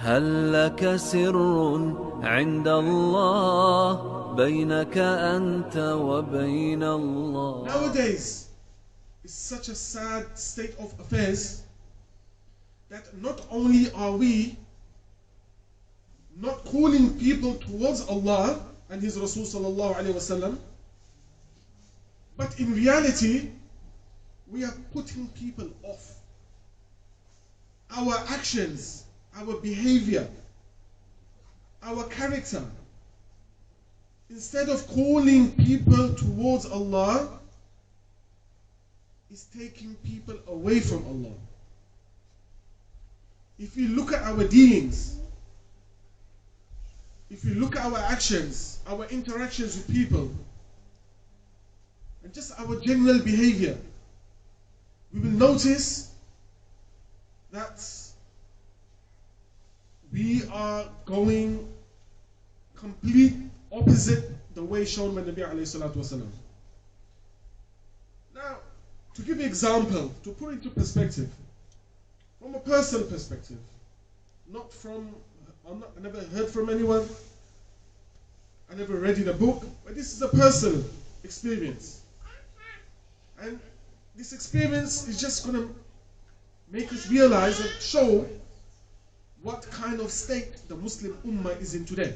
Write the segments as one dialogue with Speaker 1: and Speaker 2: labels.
Speaker 1: هل لك سر عند الله بينك أنت وبين الله.
Speaker 2: Nowadays, it's such a sad state of affairs that not only are we not calling people towards Allah and His Rasul sallallahu alaihi wasallam, but in reality, we are putting people off. Our actions, our behavior, our character, instead of calling people towards Allah, is taking people away from Allah. If you look at our dealings, if you look at our actions, our interactions with people, and just our general behavior, we will notice that we are going complete opposite the way shown by Nabi alayhi salatu wasalam. Now, to give an example, to put into perspective, from a personal perspective, not from, I never heard from anyone, I never read in a book, but this is a personal experience. And this experience is just going to make us realize and show what kind of state the Muslim Ummah is in today.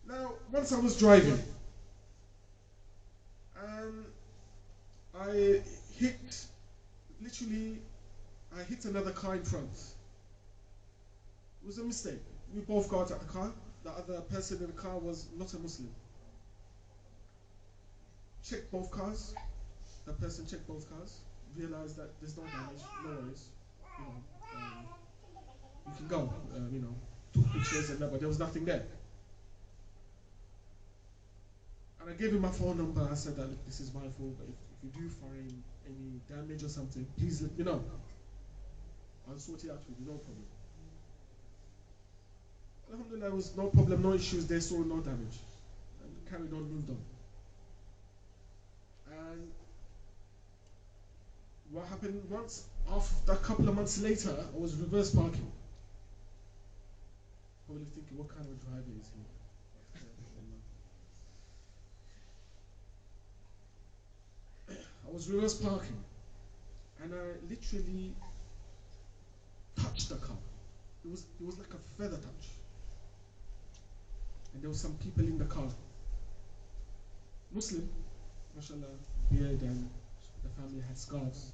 Speaker 2: Now, once I was driving, and I hit another car in front. It was a mistake. We both got out of the car. The other person in the car was not a Muslim. Checked both cars. The person checked both cars. Realized that there's no damage, no worries. You can go. Took pictures and that, but there was nothing there. And I gave him my phone number. I said that, look, this is my fault, but if you do find any damage or something, please let me know. I'll sort it out with you, no problem. Alhamdulillah, there was no problem, no issues. They saw no damage. And carried on, moved on. And what happened once, after a couple of months later, I was reverse parking. Probably thinking, what kind of driver is he? I was reverse parking, and I literally touched the car. It was like a feather touch. And there were some people in the car. Muslim, mashallah, beard, and the family had scarves.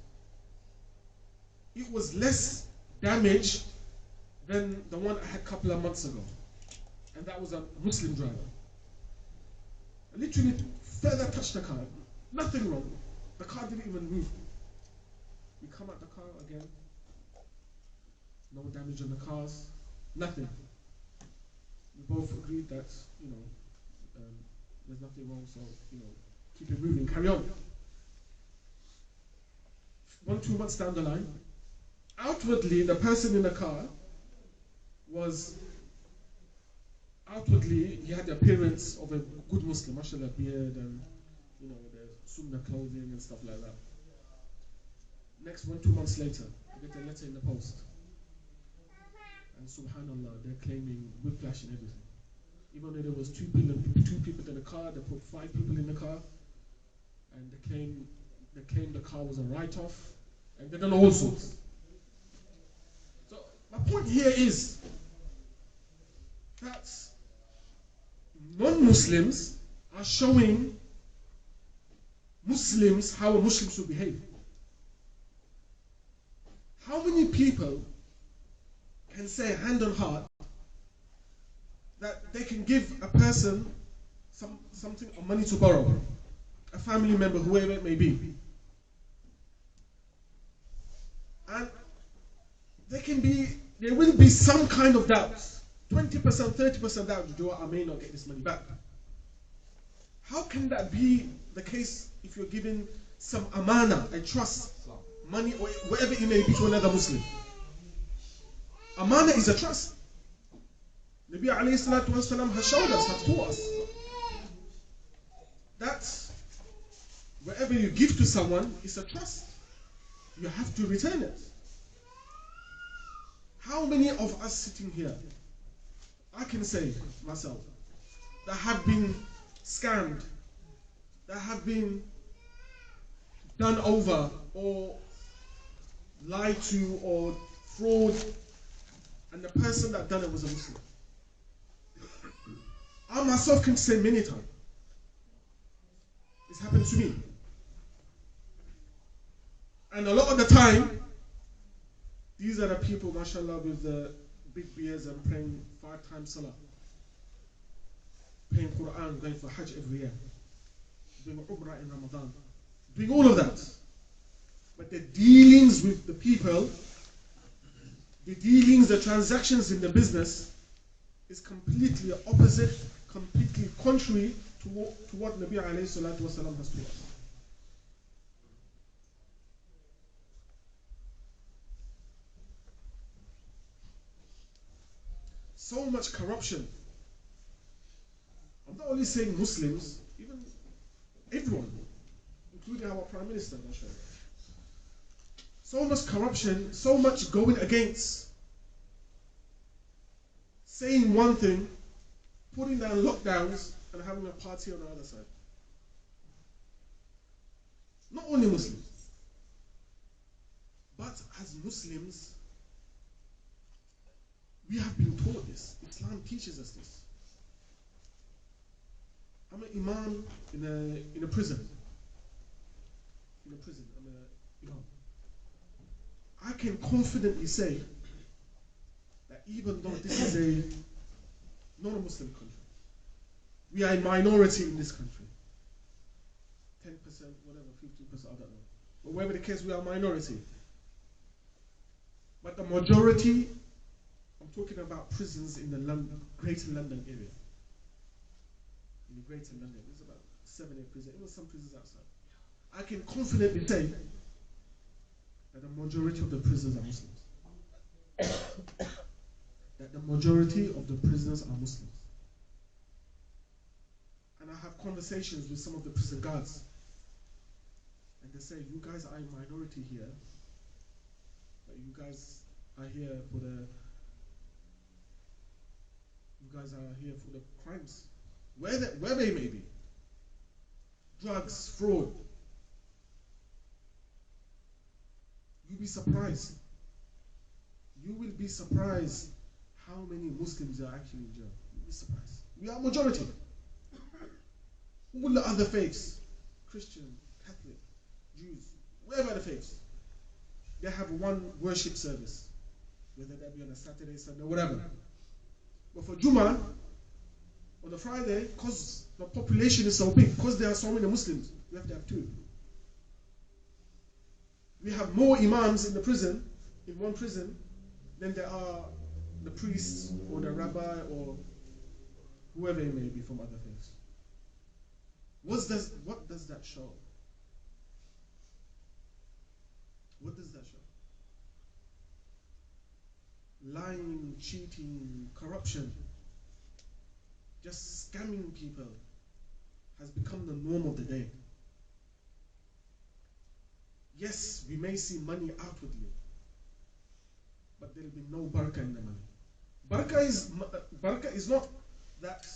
Speaker 2: It was less damage than the one I had a couple of months ago. And that was a Muslim driver. I literally feather touched the car. Nothing wrong. The car didn't even move. We come out the car again. No damage on the cars. Nothing. We both agreed that, there's nothing wrong, so, keep it moving, carry on. 1-2 months down the line, outwardly, the person in the car he had the appearance of a good Muslim, mashallah, beard and, the sunnah clothing and stuff like that. Next 1-2 months later, I get a letter in the post. And subhanallah, they're claiming whiplash and everything. Even though there was two people in the car, they put 5 people in the car, and they claimed the car was a write-off, and they done all sorts. So my point here is that non-Muslims are showing Muslims how a Muslim should behave. How many people can say hand on heart that they can give a person something or money to borrow, a family member, whoever it may be, and there will be some kind of doubt, 20%, 30% doubt, do I may not get this money back. How can that be the case if you're giving some amana, a trust, money, or whatever it may be to another Muslim? Amana is a trust. Nabi alayhi salatu wasalam has showed us, has taught us that whatever you give to someone is a trust. You have to return it. How How many of us sitting here, I can say myself, that have been scammed, that have been done over or lied to or fraud, and the person that done it was a Muslim? I myself can say many times. It's happened to me. And a lot of the time, these are the people, mashallah, with the big beards and praying 5 times salah, paying Quran, going for Hajj every year, doing Umrah in Ramadan, doing all of that. But the dealings with the people, the dealings, the transactions in the business is completely opposite, completely contrary to what Nabi alayhi salatu wasalam has taught us. So much corruption. I'm not only saying Muslims, even everyone, including our Prime Minister, mashallah. So much corruption, so much going against, saying one thing, putting down lockdowns, and having a party on the other side. Not only Muslims, but as Muslims, we have been taught this. Islam teaches us this. I'm an imam in a prison. I'm an imam. I can confidently say that even though this is not a Muslim country, we are a minority in this country. 10%, whatever, 15%, I don't know. But whatever the case, we are a minority. But the majority, I'm talking about prisons in the Greater London area. In the Greater London, there's about 7 or 8 prisons, even some prisons outside. I can confidently say that the majority of the prisoners are Muslims. That the majority of the prisoners are Muslims. And I have conversations with some of the prison guards, and they say, you guys are a minority here, but you guys are here for the crimes, where they may be. Drugs, fraud. You'll be surprised. You will be surprised how many Muslims are actually in jail. You'll be surprised. We are majority. All the other faiths, Christian, Catholic, Jews, whatever the faiths, they have one worship service, whether that be on a Saturday, Sunday, whatever. But for Jumu'ah, on a Friday, because the population is so big, because there are so many Muslims, we have to have 2. We have more imams in one prison, than there are the priests or the rabbi or whoever it may be from other faiths. What does that show? What does that show? Lying, cheating, corruption, just scamming people has become the norm of the day. Yes, we may see money outwardly, but there will be no barakah in the money. Barakah is not that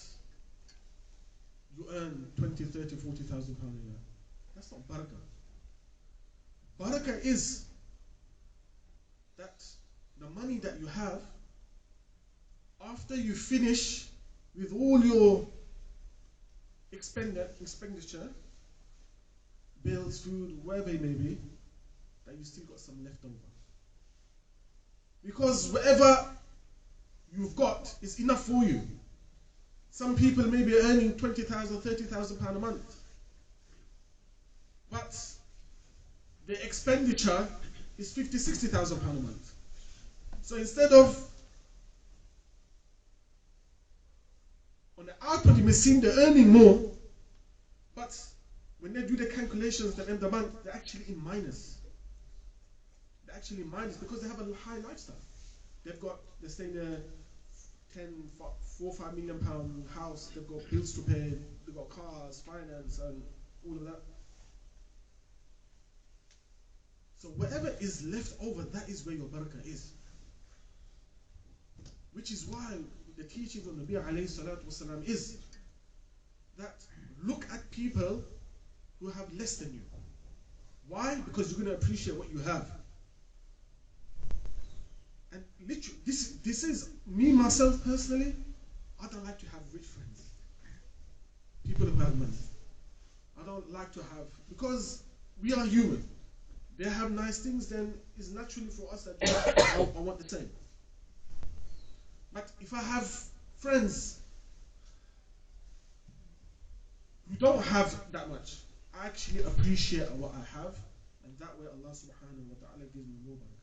Speaker 2: you earn 20, 30, 40,000 pounds a year. That's not barakah. Barakah is that the money that you have, after you finish with all your expenditure, bills, food, wherever it may be, that you still got some left over. Because whatever you've got is enough for you. Some people may be earning 20,000, 30,000 pounds a month. But the expenditure is 50, 60,000 pounds a month. So instead of, on the output you may seem they're earning more, but when they do the calculations at the end of the month, they're actually in minus. They're actually in minus because they have a high lifestyle. They're staying in a 4 5 million pound house, they've got bills to pay, they've got cars, finance, and all of that. So whatever is left over, that is where your barakah is. Which is why the teaching of Nabi alayhi salatu wasalam is that look at people who have less than you. Why? Because you're going to appreciate what you have. And literally, this is me myself personally. I don't like to have rich friends, people who have money. I don't like to have, because we are human. They have nice things, then it's naturally for us that I want the same. But if I have friends who don't have that much, I actually appreciate what I have, and that way Allah subhanahu wa ta'ala gives me more barakah.